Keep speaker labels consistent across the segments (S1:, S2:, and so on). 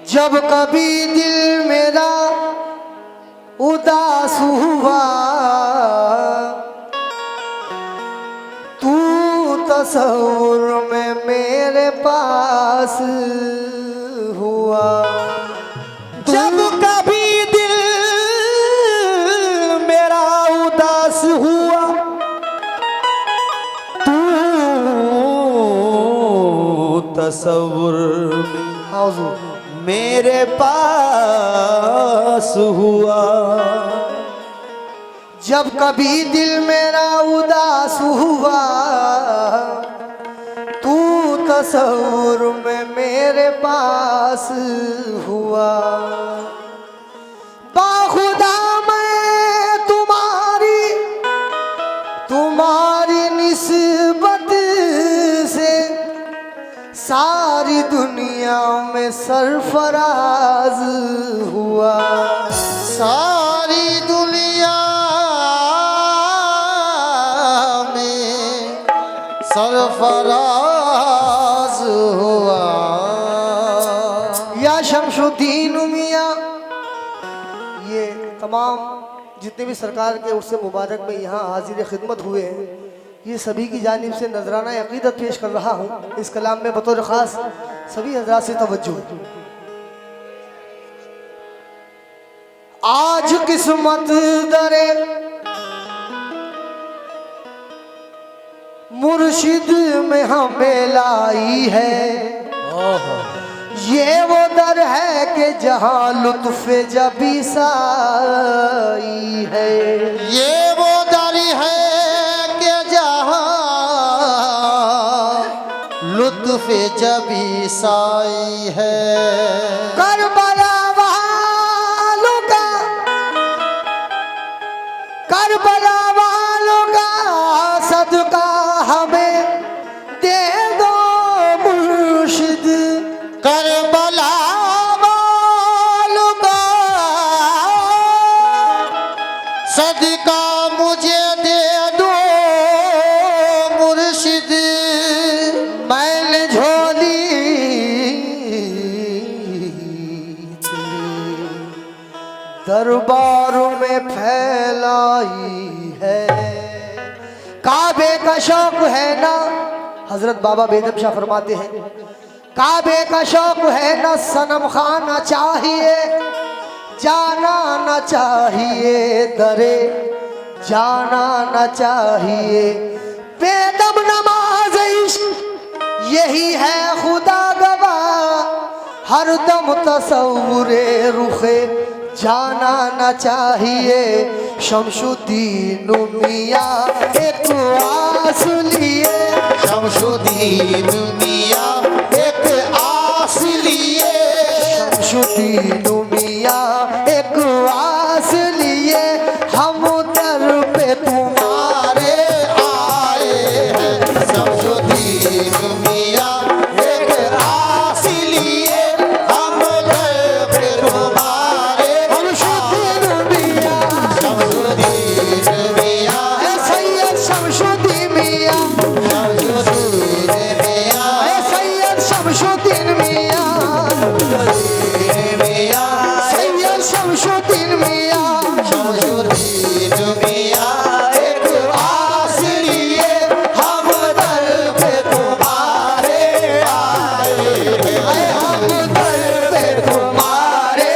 S1: जब कभी दिल मेरा उदास हुआ, तू तस्वुर में मेरे पास हुआ।
S2: जब कभी दिल मेरा उदास हुआ, तू तस्वुर में मेरे पास हुआ।
S1: जब कभी दिल मेरा उदास हुआ, तू तस्वुर में मेरे पास हुआ। बाखुदा मैं तुम्हारी निस्बत से सारी दुनिया में सरफराज हुआ।
S2: सारी दुनिया में सरफराज हुआ।
S1: या शमशुद्दीन मियाँ, ये तमाम जितने भी सरकार के उससे मुबारक में यहाँ हाजिर खिदमत हुए हैं, ये सभी की जानिब से नजराना अकीदत पेश कर रहा हूँ। इस कलाम में बतौर ख़ास सभी हजरात से तवज्जो। आज किस्मत दरे मुर्शिद में हमें लाई है। ये वो दर है कि जहाँ लुत्फ़ जबी साई है।
S2: ये वो दर है कि जहाँ लुत्फ़ जबी साई है।
S1: करबला वालों का सदका हमें दे दो मुर्शिद।
S2: करबला वालों का सदका मुझे दे दो मुर्शिद।
S1: मैंने झोली दरबारों में फैलाई है। काबे का शौक है ना, हजरत बाबा बेदम शाह फरमाते हैं, काबे का शौक है ना, सनम खाना चाहिए, जाना न चाहिए दरे, जाना न चाहिए। बेदम नमाज इश्क यही है खुदा गवाह, हर दम तसव्वुरे रुखे जाना न चाहिए। शमशुद्दीन मियाँ एक आस लिए,
S2: शमशुद्दीन मियाँ एक आस लिए।
S1: शमशुद्दीन मियाँ एक आस लिए, हम दर पे तुम्हारे
S2: आए हैं। शमशुद्दीन मियाँ एक आस लिए, हम दर पे तुम्हारे।
S1: शमशुद्दीन मियाँ,
S2: शमशुद्दीन मियाँ,
S1: सैयद शमशुद्दीन मियाँ,
S2: शमशुद्दीन मियाँ,
S1: सैयद शमशुद्दीन मियाँ, सैयद शमशुद्दीन मियाँ।
S2: शमशुद्दीन मियाँ एक आस लिए, हम दर पे तुम्हारे आए हैं।
S1: हम दर पे तुम्हारे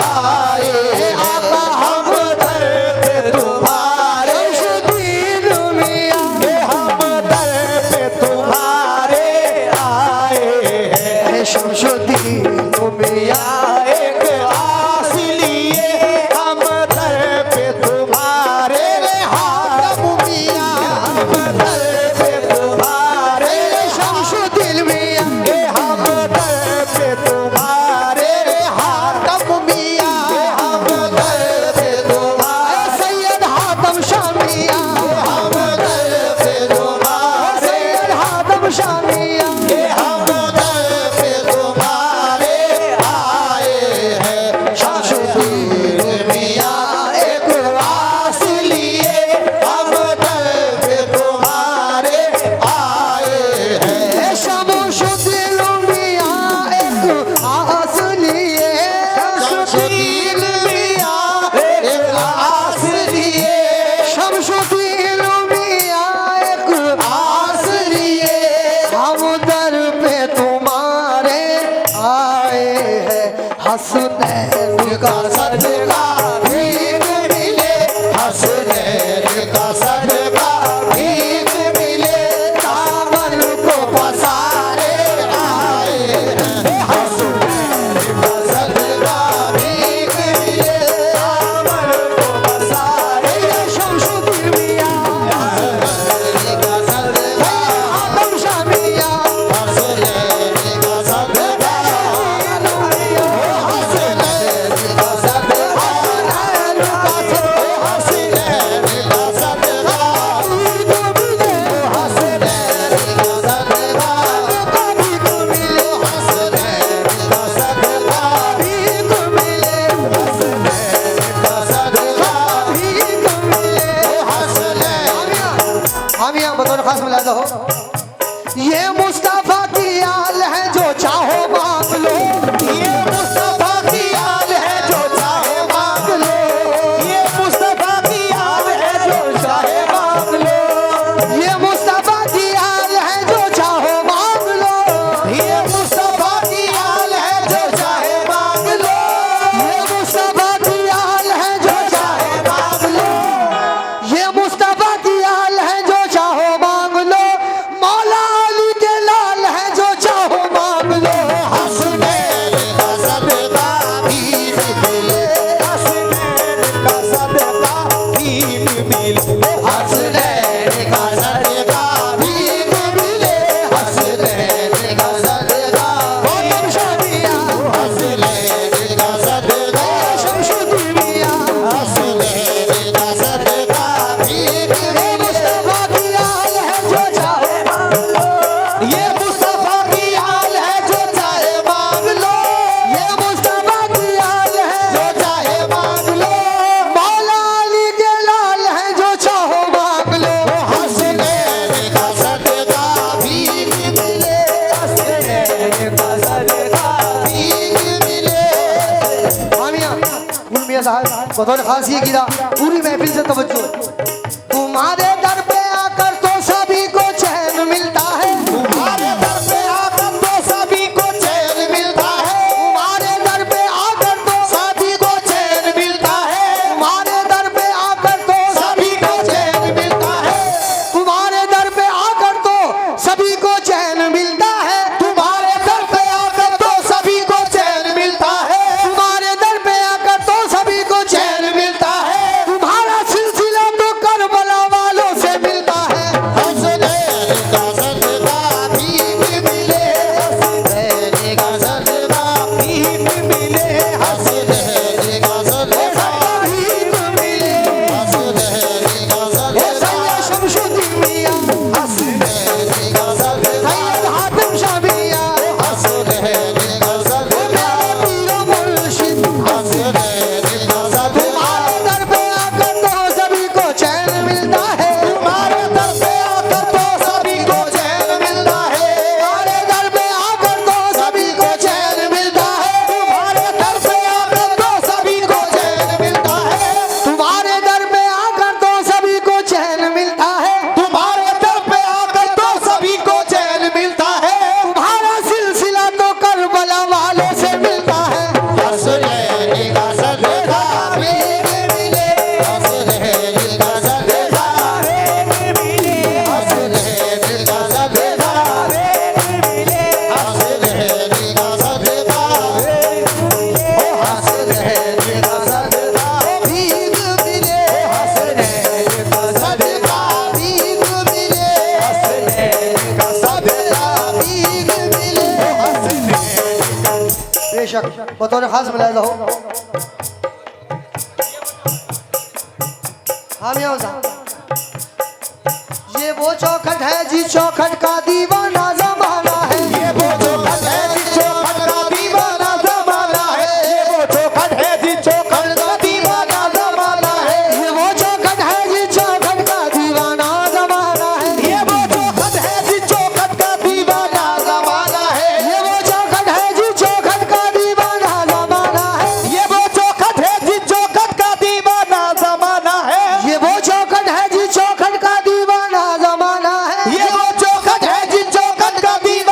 S1: आए हैं।
S2: आका हम दर पे तुम्हारे,
S1: शमशुद्दीन मियाँ,
S2: हम दर पे तुम्हारे आए हैं।
S1: शमशुद्दीन मियाँ
S2: एक आस लिए, हम दर पे तुम्हारे। हाकम मियाँ हम दर पे तुम्हारे।
S1: शमशुद्दीन मियाँ,
S2: हम दर पे तुम्हारे। हाकम मियाँ हम दर पे तुम्हारे।
S1: सैयद हातम शाह मियाँ,
S2: हम दर पे तुम्हारे।
S1: सैयद हातम शाह मियाँ,
S2: हम दर पे तुम्हारे आए
S1: हैं हसनैन का सदका
S2: भीख मिले हसनैन का सदका भीख मिले दामन को पसारे आए हैं हसनैन का सदका भीख मिले दामन को पसारे
S1: शमशुद्दीन मियां
S2: हसनैन का सदका
S1: आदम शाह मियां
S2: हसनैन का सदका हसनैन का सदका हसनैन का सदका
S1: हम यहाँ बतौर खास मिलादा हो ये मुस्तफा की आल है जो चाहो मांग लो
S2: ये मुस्तफा की आल है जो चाहे मांग लो ये मुस्तफा की आल है जो चाहे मांग लो
S1: ये मुस्तफा की आल है जो चाहो मांग लो
S2: ये मुस्तफा की आल है जो चाहे मांग लो
S1: ये मुस्तफा की आल है जो चाहे मांग लो ये मुस्तफा की आल है जो चाहो मांग लो मौला अली के लाल है जो चाहो मांग लो
S2: हसनैन का सदका भीख मिले हसनैन का सदका भीख मिले हसनैन का सदका भीख मिले हसनैन का सदका
S1: आदम शाह मियां
S2: हसनैन का सदका
S1: शमशुद्दीन मियां
S2: हसनैन का सदका भीख मिले
S1: मुस्तफा की आल है जो चाहे मांग लो
S2: ये मुस्तफा की आल है जो चाहे मांग लो
S1: ये मुस्तफा की आल है
S2: जो चाहे मांग लो
S1: मौला अली के लाल है जो चाहो मांग लो
S2: हसनैन का सदका भीख मिले हसनैन का सदका भीख मिले
S1: मियां गुल मियां साहब बतौर खास ये गिरा पूरी महफिल से तवज्जो तुम्हारे दर पे आकर तो सभी को चैन मिलता है
S2: तुम्हारे दर पे आकर तो सभी को चैन मिलता है
S1: तुम्हारे दर पे आकर तो
S2: सभी को चैन मिलता है
S1: तुम्हारे दर पे आकर तो
S2: सभी को चैन मिलता है
S1: तुम्हारे दर पे आकर तो सभी को चैन मिलता है
S2: तुम्हारे दर पे आकर तो सभी को चैन मिलता है
S1: तुम्हारे दर पे आकर तो सभी को चैन
S2: मिलता है
S1: तुम्हारा सिलसिला तो करबला वालों से मिलता है
S2: हसनैन का सदका भीख मिले हसनैन का सदका भीख मिले हसनैन का सदका भीख मिले हसनैन का सदका
S1: शमशुद्दीन मियां
S2: हसनैन का सदका
S1: सैयद हातिम शाह मियां
S2: हसनैन का सदका
S1: पीर मुर्शिद
S2: हसनैन का सदका
S1: तुम्हारे दर पे आकर तो सभी को चैन मिलता है
S2: तुम्हारे दर पे आकर तो सभी को चैन मिलता है
S1: तुम्हारे दर पे आकर तो सभी को चैन मिलता है
S2: तुम्हारे दर पे आकर तो सभी को चैन मिलता है
S1: तुम्हारे दर पे आकर तो सभी को चैन मिलता है
S2: तुम्हारे दर पे आकर तो सभी को चैन मिलता है
S1: तुम्हारा सिलसिला तो करबला वालों से मिलता है
S2: हसनैन का सदका भीख मिले हसनैन का सदका भीख मिले हसनैन का सदका भीख मिले हसनैन का सदका हसनैन का सदका भीख मिले हसनैन का सदका भीख मिले हसनैन का सदका भीख मिले हसनैन
S1: बेशक बतौर खास मिलाया हो हाँ मियां साहब ये वो चौखट है जी चौखट का दीवाना जमाना है
S2: ये वो चौखट है जिस चौखट का दीवाना जमाना है ये वो चौखट है जिस चौखट का दीवाना जमाना है
S1: ये वो चौखट है जी चौखट का दीवाना जमाना है
S2: ये वो चौखट है जिस चौखट का दीवाना जमाना है
S1: ये वो चौखट है जी चौखट का दीवाना जमाना है
S2: ये वो चौखट है जिस चौखट का दीवाना जमाना है
S1: ये वो चौखट है जी चौखट का दीवाना जमाना है
S2: ये वो चौखट है जिस चौखट का दीवाना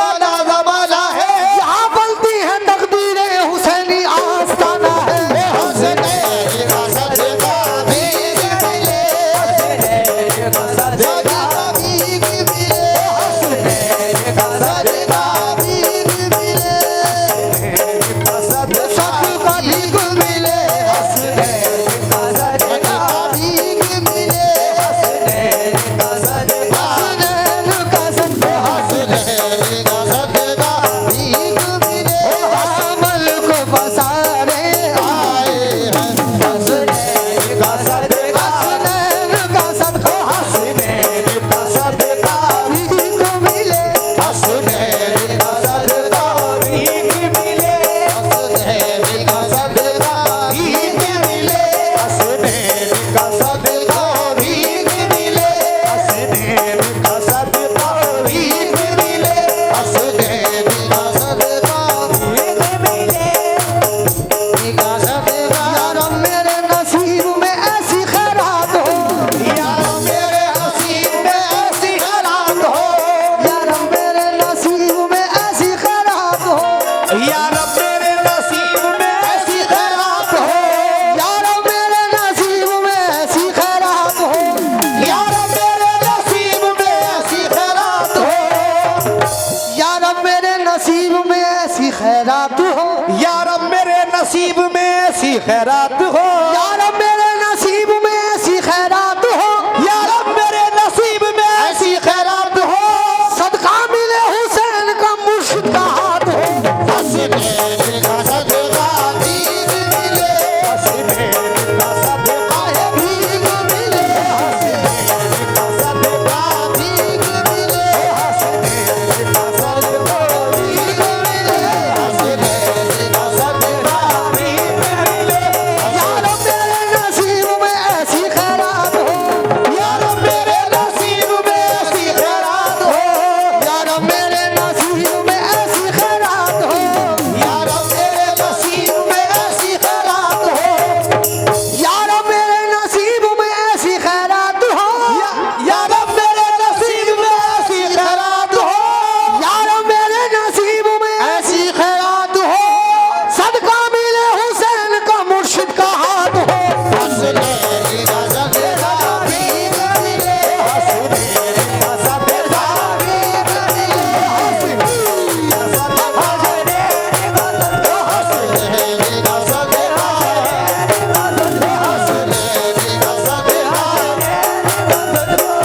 S2: खैरात हो,
S1: या रब मेरे नसीब में ऐसी खैरात हो,
S2: या रब मेरे नसीब में ऐसी खैरात हो,
S1: सदका मिले हुसैन का मुर्शिद का हाथ हो।
S2: हसीने का सदका भीख मिले, हसीने का सदका है भीख मिले, हसीने का सदका भीख मिले, हसीने का सदका भीख मिले, हसीने का सदका भीख मिले।
S1: या रब मेरे नसीब में ऐसी खैरात हो,
S2: या रब मेरे नसीब में ऐसी खैरात हो,
S1: या रब मेरे नसीब में ऐसी खैरात हो,
S2: या रब मेरे नसीब में ऐसी खैरात हो,
S1: या रब मेरे नसीब में ऐसी खैरात हो,
S2: या रब मेरे नसीब में ऐसी खैरात हो,
S1: या रब मेरे नसीब में ऐसी खैरात हो, सदका मिले हुसैन का मुर्शिद का हाथ हो।
S2: हसीने का सदका भीख मिले, हसीने का सदका भीख मिले, हसीने का सदका हसीने का सदका हसीने का सदका हसीने का सदका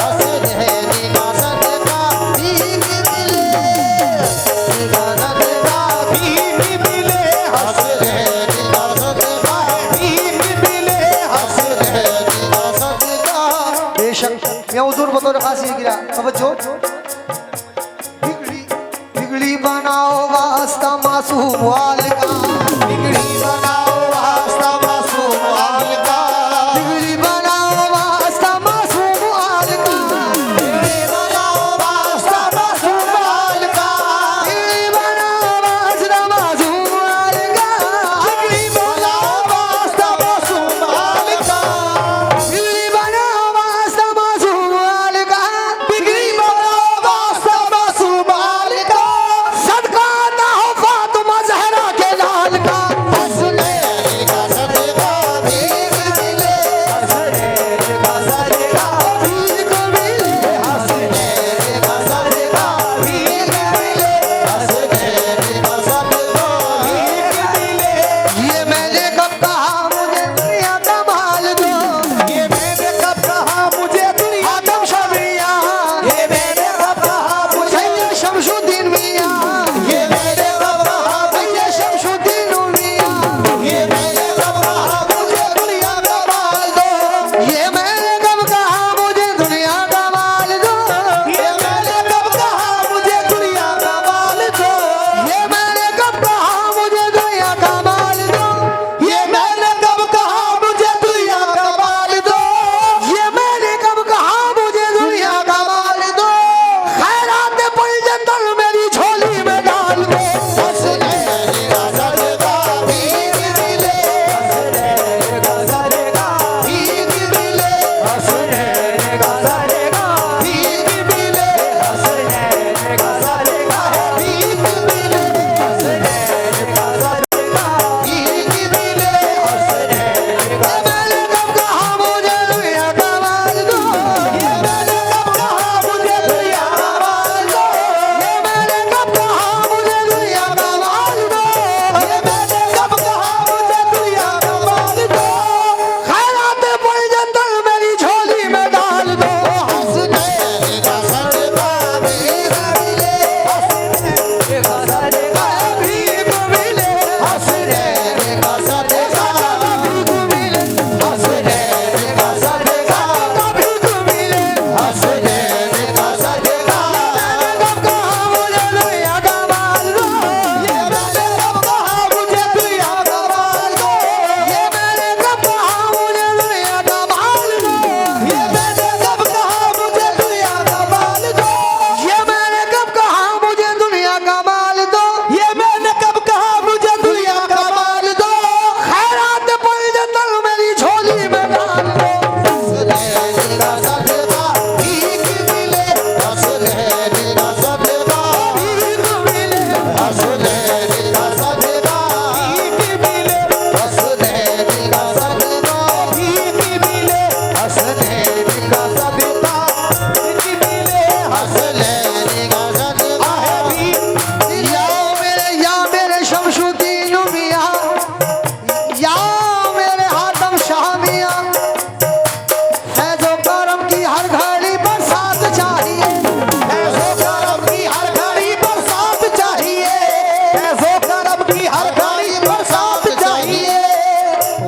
S2: हसीने का सदका भीख मिले, का सदका भीख मिले, हसीने का सदका भीख मिले, हसीने का सदका।
S1: बेशक मैं हुजूर बतौर खास ये गिरा तवज्जो। बिगड़ी बिगड़ी बनाओ वास्ता मासूम वाल का,
S2: बिगड़ी बनाओ वास्ता मासूम वाल का,
S1: बिगड़ी बनाओ वास्ता मासूम वाल का,
S2: बिगड़ी बनाओ वास्ता मासूम वाल का,
S1: बिगड़ी बनाओ वास्ता मासूम वाल का,
S2: बिगड़ी बनाओ वास्ता मासूम वाल का,
S1: बिगड़ी बनाओ वास्ता मासूम वाल का,
S2: बिगड़ी बनाओ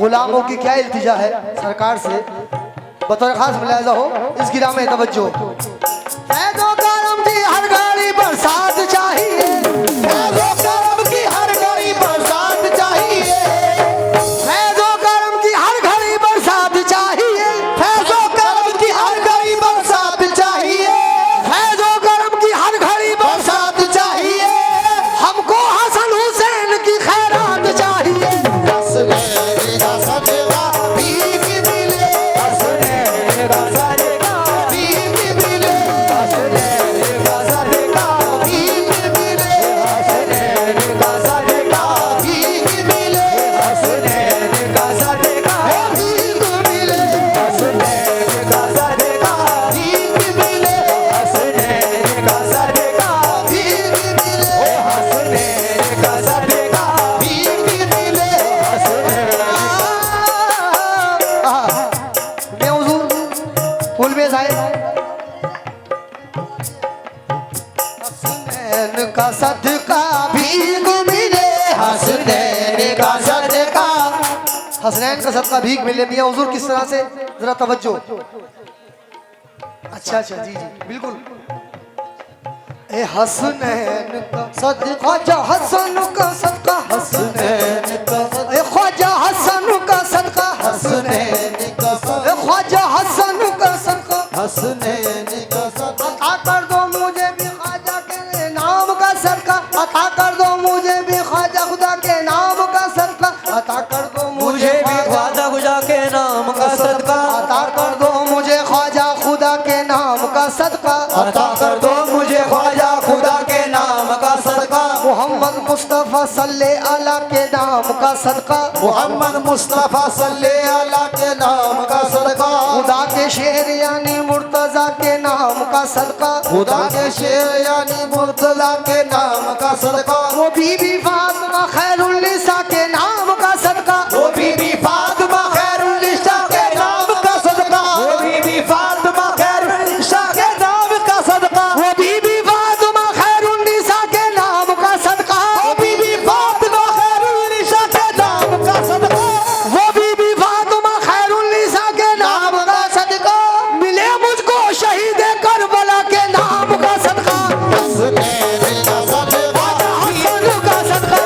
S1: गुलामों की क्या इल्तिजा है सरकार से, बतौर खास मुलाहिजा हो इस गिरा में तवज्जो। फैज़ो करम की हर घड़ी बरसात चाहिए,
S2: फैज़ो करम की हर घड़ी बरसात चाहिए,
S1: फैज़ो करम की हर घड़ी बरसात चाहिए,
S2: फैज़ो करम की हर घड़ी बरसात चाहिए,
S1: फैज़ो करम की हर घड़ी
S2: बरसात चाहिए।
S1: हमको हसन हुसैन की खैरात चाहिए।
S2: हसनैन का सदका भीख मिले, हसनैन का सदका भीख मिले, हसनैन का सदका भीख मिले, हसनैन का सदका भीख मिले, हसनैन का सदका भीख मिले, हसनैन का सदका भीख मिले, हसनैन का सदका भीख मिले, हसनैन का सदका भीख मिले,
S1: मैं हुजूर फुल में आए हसनैन का सदका भीख मिले,
S2: हसनैन का सदका।
S1: हसनैन का सदका भीख मिले। मियां हुजूर किस तरह से, जरा तवज्जो। अच्छा अच्छा जी जी बिल्कुल। ए हसनैन का सदका, ख्वाजा हसन का सदका,
S2: हसनैन का
S1: ए ख्वाजा हसन का सदका,
S2: हसनैन का
S1: ए ख्वाजा हसन का सदका,
S2: हसनैन का सदका।
S1: अता कर दो मुझे भी ख्वाजा के नाम का सदका, अता कर दो मुझे भी ख्वाजा खुदा के नाम का सदका, अता कर दो
S2: मुझे भी ख्वाजा खुदा के नाम का सदका,
S1: अता कर दो मुझे ख्वाजा खुदा के नाम का सदका,
S2: अता कर दो मुझे ख्वाजा खुदा के नाम का सदका।
S1: मोहम्मद मुस्तफ़ा सल्ले अला के नाम का सदका,
S2: मोहम्मद मुस्तफ़ा सल्ले अला के नाम का सदका।
S1: खुदा के शेर यानी मुर्तजा के नाम का सदका,
S2: खुदा के शेर यानी मुर्तजा के नाम का सदका।
S1: वो बीबी फातिमा खैरुन्निसा के नाम का सदका,
S2: वो बीबी फातिमा खैरुन्निसा के नाम का सदका। वो बीबी फातिमा खैरुन्निसा के नाम का सदका।
S1: वो बीबी फातिमा खैरुन्निसा के नाम का सदका,
S2: वो बीबी फातिमा खैरुन्निसा के नाम का सदका।
S1: वो बीबी फातिमा खैरुन्निसा के नाम का सदका, मिले मुझको शहीद करबला के नाम का सदका,
S2: हसनैन का सदका
S1: हसन का सदका,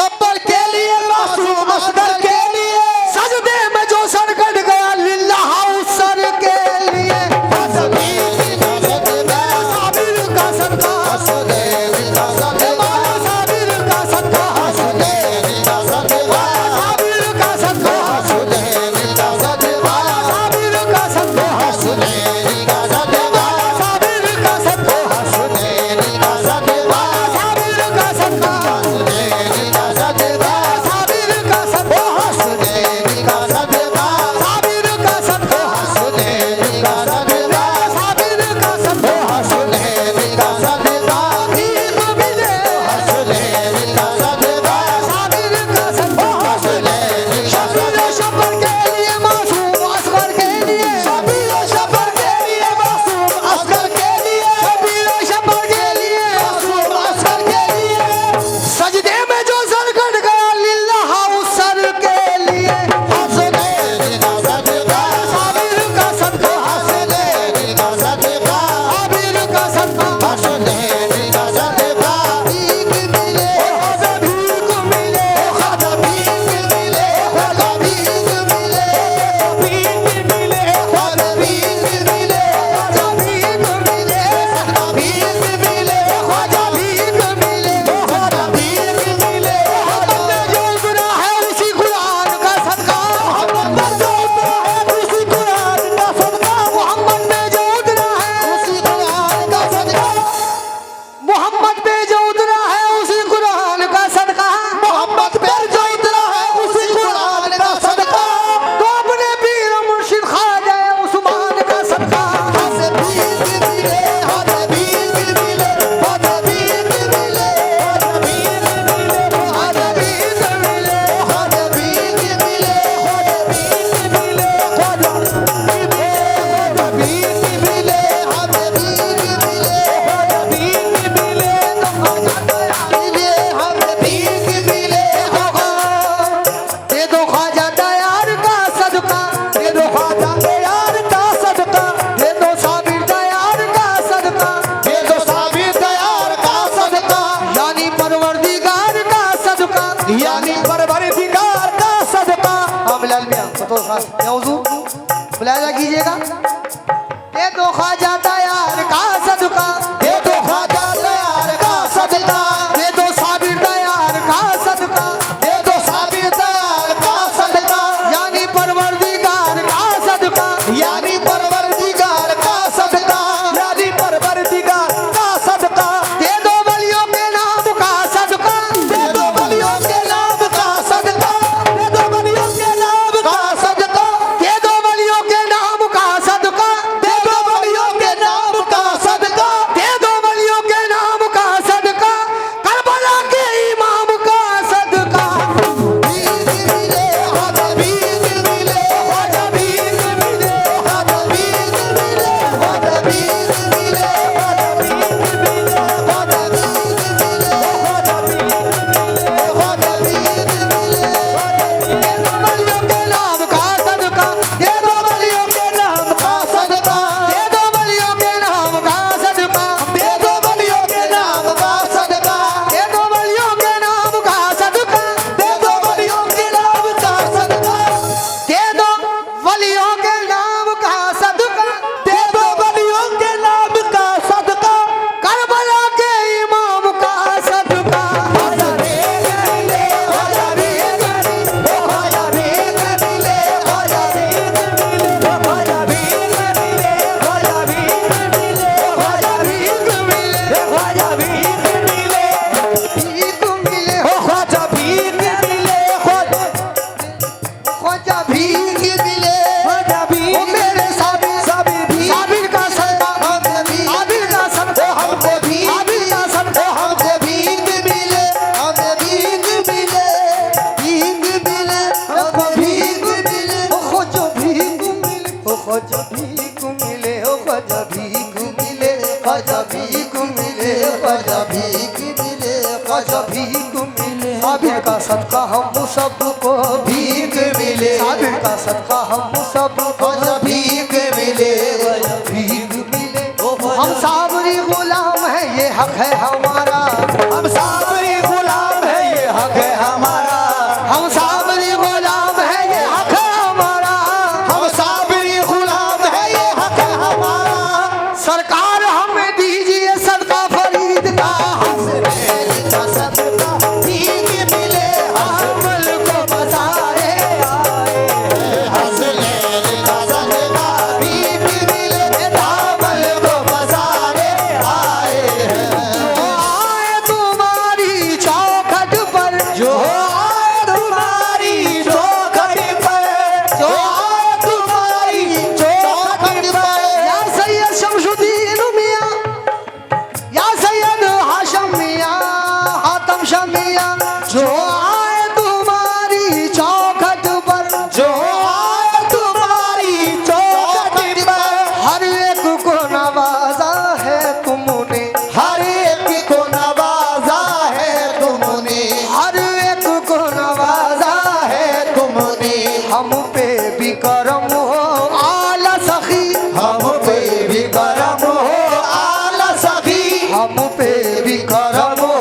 S2: शब्बर के लिए मासूम असगर के लिए
S1: सजदे में जो सर कट गया लिल्लाह उस सर के लिए
S2: साबिर का सदका साबिर का सदका साबिर का सदका साबिर का सदका साबिर का सदका साबिर का सदका साबिर का सदका साबिर का सदका साबिर का सदका साबिर का सदका साबिर का सदका साबिर का सदका साबिर का सदका साबिर का सदका साबिर का सदका साबिर का सदका साबिर का सदका साबिर का सदका भीख मिले साबिर का सदका साबिर का सदका शबीर शब्बर के लिए मासूम असगर के लिए शबीर शब्बर के लिए मासूम असगर के लिए शबीर शब्बर के लिए मासूम असगर के लिए
S1: सजदे में जो सर कट गया लिल्लाह उस सर के लिए
S2: साबिर का सदका साबिर का सदका साबिर का सदका साबिर का सदका साबिर का सदका भीख मिले खाजा भीख मिले खाजा भीख मिले खाजा भीख मिले भीख मिले खाजा भीख मिले खाजा भीख मिले खाजा भीख मिले खाजा भीख मिले खाजा भीख मिले
S1: हमने जो उतरा है उसी कुरान का सदका
S2: मोहम्मद जो उतरा है उसी कुरान का सदका
S1: मोहम्मद में जो उतरा है
S2: उसी कुरान का सदका
S1: मोहम्मद पे जो उतरा है उसी कुरान का सदका
S2: मोहम्मद पर जो उतरा है उसी कुरान का सदका
S1: तो अपने पीर मुर्शिद ख्वाजा उस्मान का सदका
S2: हाथ भीख मिले हाथ भीख मिले हाथ भीख मिले हाथ भीख मिले हाथ भीख मिले हाथ भीख मिले हाथ भीख मिले हाथ भीख मिले हाथ भीख मिले हाथ भीख मिले हाथ भीख मिले
S1: दे दो ख्वाजा दयार का सदका
S2: दे दो ख्वाजा दयार का सदका
S1: दे दो साबिर दयार का सदका
S2: दे दो साबिर दयार का सदका
S1: यानी परवरदिगार का सदका
S2: यानी परवरदिगार का सदका
S1: हाँ बिलाल मियां तो खास मौजू मुलायजा कीजिएगा दे दो ख्वाजा दयार का सदका
S2: दे दो ख्वाजा दयार का सदका
S1: दे दो साबिर दयार का सदका
S2: दे दो साबिर दयार का सदका
S1: यानी परवरदिगार का सदका
S2: यानी परवरदिगार का सदका यानी परवरदिगार का सदका
S1: दे दो वलियों के नाम का सदका
S2: दे दो वलियों के नाम का सदका दे दो वलियों के नाम का सदका
S1: दे दो वलियों के नाम का सदका
S2: दे दो वलियों के नाम का सदका
S1: दे दो वलियों के नाम का सदका करबला के इमाम का सदका
S2: भीख मिले हाथ भीख मिले हाथ भीख मिले हाथ भीख मिले हाथ भीख मिले हाथ भीख मिले हाथ भीख मिले हाथ भीख मिले
S1: वलियों के नाम का सदका
S2: दे दो वलियों के नाम का सदका
S1: दे दो वलियों के नाम का सदका
S2: दे दो वलियों के नाम का सदका
S1: दे दो वलियों के नाम का सदका
S2: दे दो वलियों के नाम का सदका
S1: दे दो वलियों के नाम का सदका
S2: दे दो वलियों के नाम का सदका
S1: करबला के इमाम का सदका
S2: खाजा भीख मिले खाजा भीख मिले खाजा भीख मिले खाजा भीख मिले खाजा भीख मिले खाजा भीख मिले खाजा भीख मिले खाजा भीख मिले
S1: भीख मिले
S2: ओ खाजा भीख मिले
S1: ख्वाजा
S2: भीख मिले खाजा
S1: ओ
S2: भीख
S1: मेरे साबिर
S2: साबिर भीख
S1: साबिर का सदका
S2: हमसे भीख
S1: साबिर का सदका
S2: हमसे भीख
S1: साबिर का सदका
S2: हमसे भीख मिले हमसे भीख मिले भीख मिले हमको भीख मिले
S1: ओ ख्वाजा भीख मिले ओ ख्वाजा भीख मिले ओ ख्वाजा भीख मिले ख्वाजा भीख मिले ख्वाजा भीख मिले ख्वाजा भीख मिले साबिर का सदका हम सबको भीख मिले साबिर का सदका हम सबको
S2: भीख मिले
S1: भीख मिले हम साबरी गुलाम हैं ये हक है हमारा
S2: हम साबरी गुलाम है ये हक है हमारा
S1: शमिया जो आए तुम्हारी चौखट पर,
S2: जो आए तुम्हारी चौखट पर,
S1: हर एक को नवाजा है तुमने,
S2: हर एक को नवाजा है तुमने,
S1: हर एक को नवाजा है
S2: तुमने।
S1: हम पे भी करम हो आला सखी,
S2: हम पे भी करम हो आला सखी,
S1: हम पे भी करम हो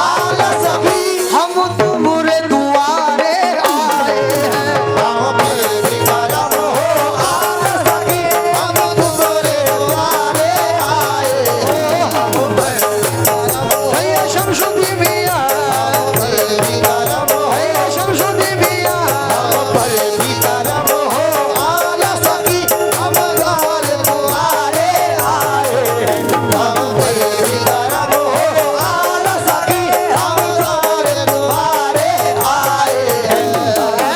S2: आला सखी।
S1: हम तुम्हारे दुआरे आए हैं,
S2: हम पे भी करम हो आला सखी, हम तुम्हारे द्वारे आए हैं। हम पे
S1: है शमशुद्दीन मियां,
S2: हम पे भी करम हो,
S1: है शमशुद्दीन मियां,
S2: हम पे भी करम हो आला सखी, हम तुम्हारे द्वारे आए हैं। हम पे भी करम हो आला सखी, हम तुम्हारे द्वारे आए हैं।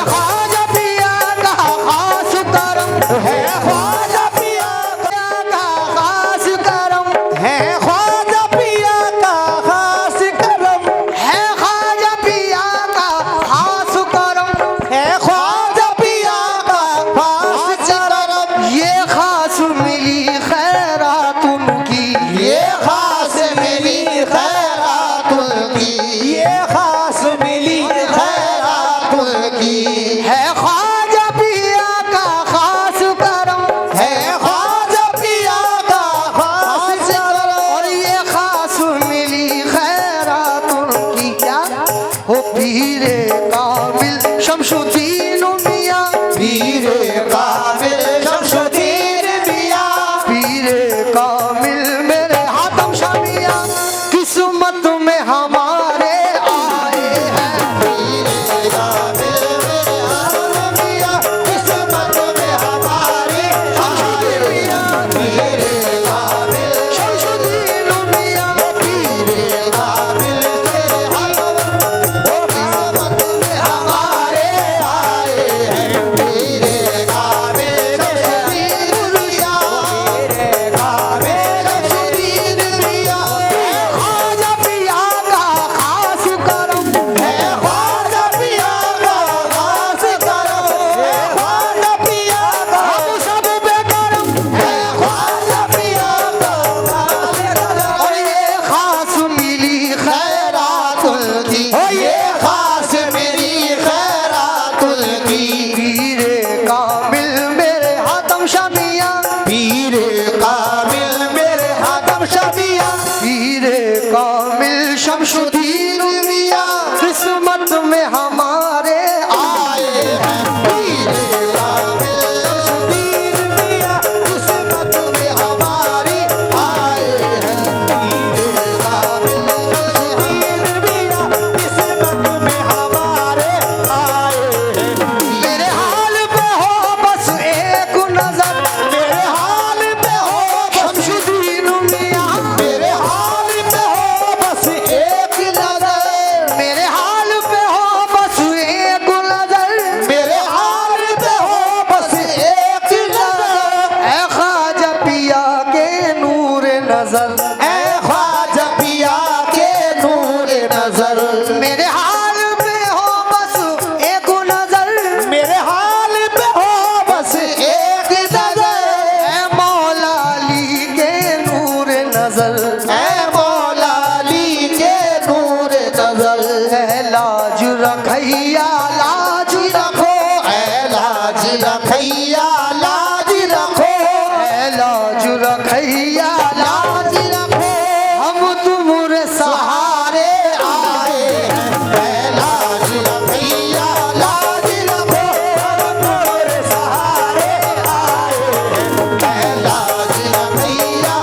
S1: ख्वाजा पिया का खास करम
S2: है ख्वाजा पिया
S1: का खास करम
S2: है, ख्वाजा पिया का खास करम
S1: है, ख्वाजा पिया का खास करम
S2: है, ख्वाजा पिया का खास करम।
S1: ये खास मिली खैरात उनकी,
S2: ये खास मिली खैरात उनकी, ये खास मिली खैरात उनकी।
S1: है ख्वाजा पिया का खास करम
S2: है ख्वाजा पिया का खास करम
S1: और ये खास मिली खैरात उनकी। क्या हो पीरे कामिल शमशुद्दीन मियां,
S2: पीरे कामिल शमशुद्दीन मियां,
S1: पीरे कामिल मेरे हातम शामिया किस्मत में हमारे आए हैं।
S2: पीरे कामिल मेरे हातम मियां, किस्मत में हमारे आए हैं। पीरे कामिल
S1: शमशुद्दीन मियां,
S2: पीरे कामिल तेरे हातम, वो किस्मत में हमारे आए हैं। पीरे कामिल शमशुद्दीन मियां, पीरे कामिल शमशुद्दीन मियां।
S1: ख्वाजा पिया का खास करम
S2: है ख्वाजा पिया का खास करम, है ख्वाजा पिया का,
S1: हम सब बेकरम
S2: है ख्वाजा पिया का खास करम।
S1: और ये खास मिली
S2: खैरात उनकी, ये खास मेरी खैरात उनकी।
S1: पीरे कामिल मेरे हातम शामिया,
S2: पीरे कामिल मेरे हातम शबिया,
S1: पीरे कामिल शमशुद्दीन मियां किस्मत में हमारे
S2: आए हैं। पीरे कामिल शमशुद्दीन मियां, किस्मत में हमारी आए हैं। पीरे कामिल शमशुद्दीन मियां, किस्मत में हमारे आए हैं।
S1: मेरे हाल पे हो बस एक नजर,
S2: मेरे हाल पे हो
S1: शमशुद्दीन मियां
S2: मेरे हाल पे हो बस एक नजर,
S1: मेरे हाल पे हो बस एक नजर,
S2: मेरे हाल पे हो बस एक नजर।
S1: ऐ ख्वाजा पिया के नूर नजर,
S2: ऐ ख्वाजा पिया के नूर नजर,
S1: मेरे हाल पे हो बस एक नजर,
S2: मेरे हाल पे हो बस एक नजर।
S1: ऐ मौला अली के नूर नजर,
S2: ऐ मौला अली के नूर नजर।
S1: ऐ लाज रखैया लाज रखो,
S2: ऐ लाज रखैया लाज रखो,
S1: ऐ लाज रखैया लाज रखो, हम तुम्हारे सहारे
S2: आए हैं। ऐ लाज रखैया लाज रखो, हम तुम्हारे सहारे आए हैं। ऐ लाज रखैया,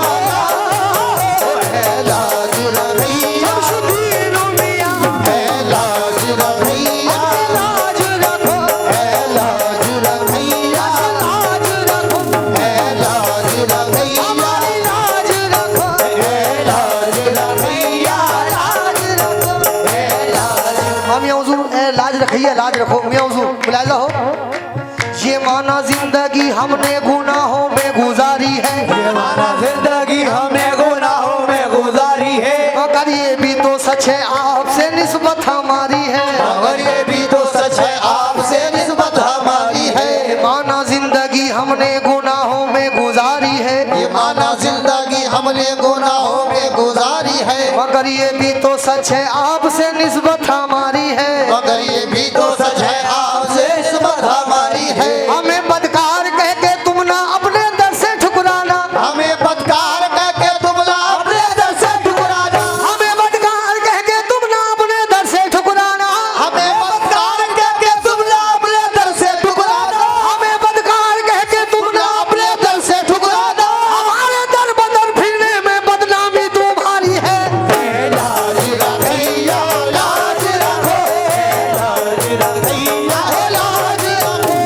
S2: ऐ लाज रखैया,
S1: शमशुद्दीन मियां
S2: ऐ लाज रखैया,
S1: लाज रखो,
S2: ऐ लाज रखैया,
S1: लाज रखो,
S2: ऐ लाज रखैया,
S1: हमारी लाज रखो,
S2: ऐ लाज रखैया,
S1: लाज रखो।
S2: ऐ लाज।
S1: हम ये हुजूर ए लाज रखिए लाज रखो मियां हुजूर मुलाहिजा हो, ये माना जिंदगी हमने गुनाहों में गुजारी है,
S2: हमारा जिंदगी हमने गुनाहों में गुजारी है।
S1: मगर ये भी तो सच है आप आपसे निस्बत हमारी है,
S2: मगर ये भी तो सच है आपसे निस्बत हमारी है।
S1: माना जिंदगी हमने गुनाहों में गुजारी है,
S2: ये माना जिंदगी हमने गुनाहों में गुजारी है,
S1: मगर ये भी तो सच है आपसे निस्बत हमारी है।
S2: मगर ये भी तो सच है आपसे निस्बत हमारी है।
S1: हमें बदकार कह के तुम ना अपने दर से ठुकराना,
S2: हमें बदकार कह के तुम ना अपने दर से ठुकराना,
S1: हमें बदकार कह के तुम ना अपने दर से ठुकराना,
S2: हमें बदकार कह के तुम ना अपने दर से ठुकराना,
S1: हमें बदकार कह के तुम ना
S2: अपने दर से ठुकराना।
S1: हमारे दर बदर फिरने में बदनामी तुम्हारी है।
S2: लाज रखैया लाज रखो, लाज रखैया लाज रखो,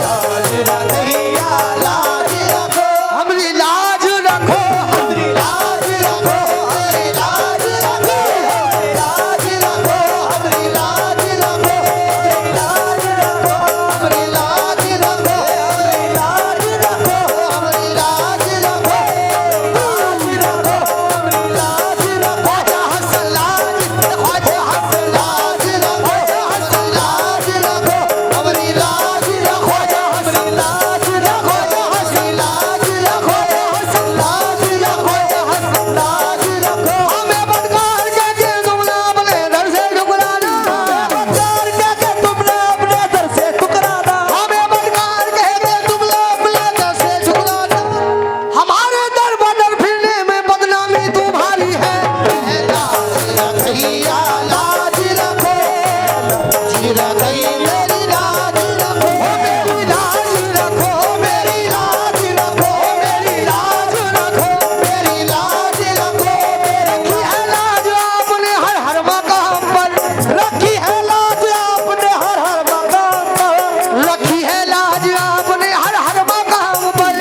S2: लाज रखैया लाज रखो,
S1: हमारी लाज रखो,
S2: हमारी लाज रखो, हमारी लाज रखो, लाज रखो, हमारी लाज रखो, लाज रखो, हमारी लाज रखो, लाज रखो, हमारी लाज रखो, लाज रखो, हमारी लाज रखो। ख्वाजा हसन लाज, ख्वाजा हसन लाज रखो, हसन लाज रखो, हमारी लाज रखो, ख्वाजा हसन लाज रखो, हसन लाज रखो, हसन लाज रखो, हसन लाज रखो।
S1: हमें बदकार कह के तुम ना अपने दर से ठुकराना,
S2: बदकार कह के तुम ना अपने दर से ठुकराना,
S1: हमें बदकार कह के तुम ना अपने दर से ठुकराना, हमारे दर बदर फिरने में बदनामी तुम्हारी है।
S2: लाज रखैया लाज रखो, जी रखै मेरी लाज रखो, मेरी लाज रखो, मेरी लाज रखो, मेरी लाज रखो, मेरी लाज रखो,
S1: रखी है लाज आपने हर हर मकाम पर,
S2: रखी है लाज आपने हर हर मकाम पर,
S1: रखी है लाज आपने हर हर मकाम पर,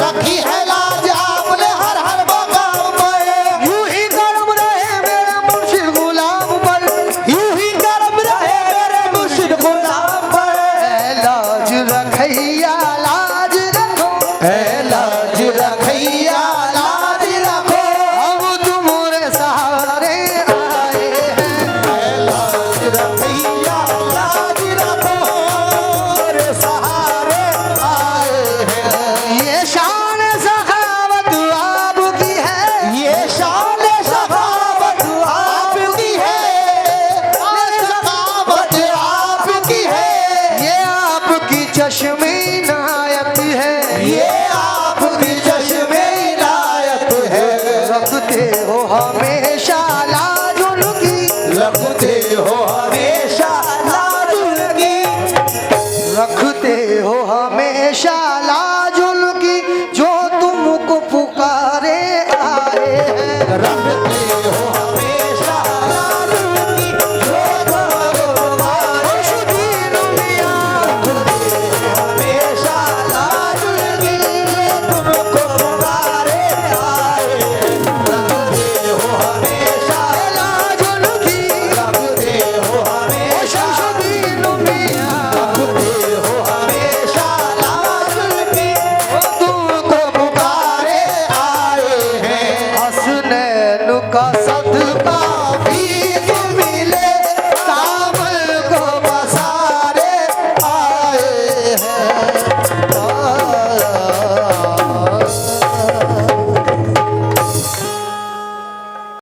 S2: रखी है लाज आपने हर हर मकाम पर।
S1: यूं ही करम रहे मेरे मुर्शिद गुलाम पर,
S2: यूं ही करम रहे मेरे मुर्शिद गुलाम पर।
S1: लाज रखैया लाज रखो,
S2: लाज रखैया लाज रखो,
S1: हम तुम्हारे सहारे आए हैं।
S2: लाज रखैया लाज रखो, रे सहारे आए हैं।
S1: ये शान सखावत आपकी है,
S2: ये शान सखावत आपकी है, ये सखावत आपकी है,
S1: ये आपकी चश्मे इनायत है,
S2: ये आपकी चश्मे इनायत है।
S1: रखते हो हमेशा लाज उनकी,
S2: रखते हो हमेशा